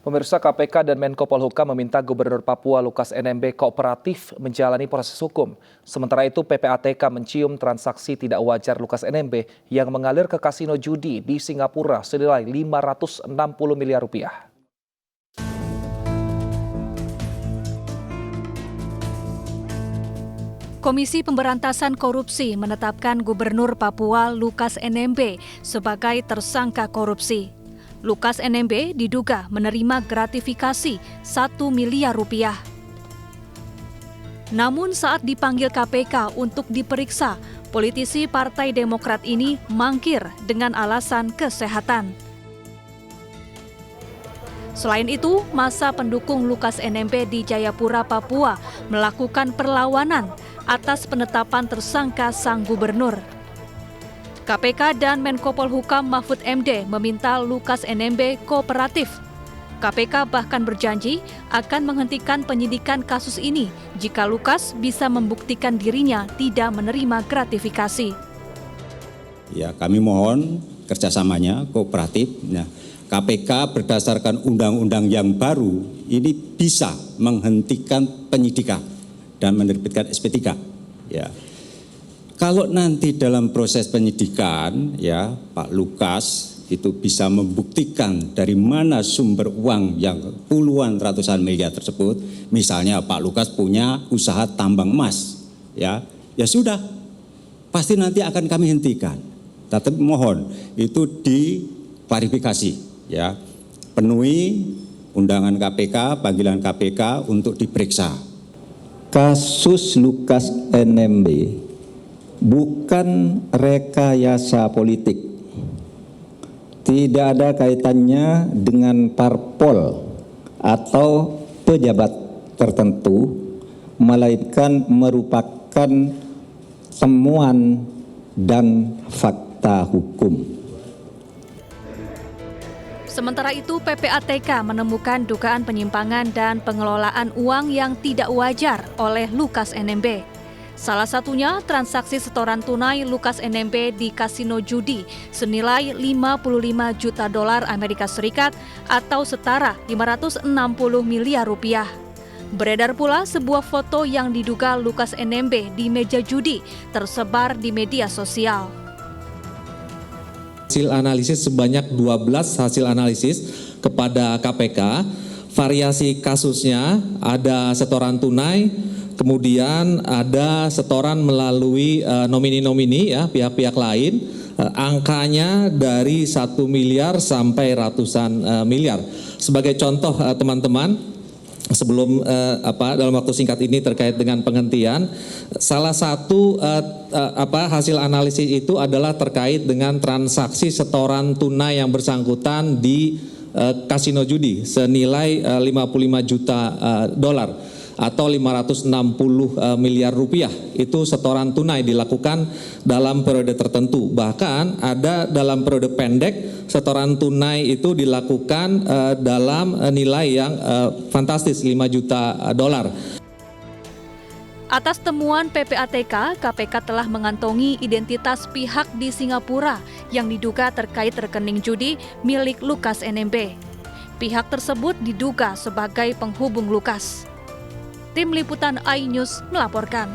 Pemirsa, KPK dan Menko Polhukam meminta Gubernur Papua Lukas NMB kooperatif menjalani proses hukum. Sementara itu PPATK mencium transaksi tidak wajar Lukas NMB yang mengalir ke kasino judi di Singapura senilai 560 miliar rupiah. Komisi Pemberantasan Korupsi menetapkan Gubernur Papua Lukas NMB sebagai tersangka korupsi. Lukas NMB diduga menerima gratifikasi 1 miliar rupiah. Namun saat dipanggil KPK untuk diperiksa, politisi Partai Demokrat ini mangkir dengan alasan kesehatan. Selain itu, massa pendukung Lukas NMB di Jayapura, Papua melakukan perlawanan atas penetapan tersangka sang gubernur. KPK dan Menko Polhukam Mahfud MD meminta Lukas NMB kooperatif. KPK bahkan berjanji akan menghentikan penyidikan kasus ini jika Lukas bisa membuktikan dirinya tidak menerima gratifikasi. Ya, kami mohon kerjasamanya kooperatif. Nah, KPK berdasarkan undang-undang yang baru ini bisa menghentikan penyidikan dan menerbitkan SP3. Ya. Kalau nanti dalam proses penyidikan, ya Pak Lukas itu bisa membuktikan dari mana sumber uang yang puluhan ratusan miliar tersebut, misalnya Pak Lukas punya usaha tambang emas, ya sudah, pasti nanti akan kami hentikan. Tapi mohon itu diklarifikasi, ya penuhi undangan KPK, panggilan KPK untuk diperiksa. Kasus Lukas NMB bukan rekayasa politik, tidak ada kaitannya dengan parpol atau pejabat tertentu, melainkan merupakan temuan dan fakta hukum. Sementara itu, PPATK menemukan dugaan penyimpangan dan pengelolaan uang yang tidak wajar oleh Lukas NMB. Salah satunya transaksi setoran tunai Lukas NMB di kasino judi senilai 55 juta dolar Amerika Serikat atau setara 560 miliar rupiah. Beredar pula sebuah foto yang diduga Lukas NMB di meja judi tersebar di media sosial. Hasil analisis sebanyak 12 hasil analisis kepada KPK, variasi kasusnya ada setoran tunai, kemudian ada setoran melalui nomini-nomini ya pihak-pihak lain, angkanya dari 1 miliar sampai ratusan miliar. Sebagai contoh teman-teman, sebelum dalam waktu singkat ini terkait dengan penghentian, salah satu hasil analisis itu adalah terkait dengan transaksi setoran tunai yang bersangkutan di kasino judi senilai 55 juta dolar atau 560 miliar rupiah. Itu setoran tunai dilakukan dalam periode tertentu. Bahkan ada dalam periode pendek setoran tunai itu dilakukan dalam nilai yang fantastis 5 juta dolar. Atas temuan PPATK, KPK telah mengantongi identitas pihak di Singapura yang diduga terkait rekening judi milik Lukas NMB. Pihak tersebut diduga sebagai penghubung Lukas. Tim Liputan iNews melaporkan.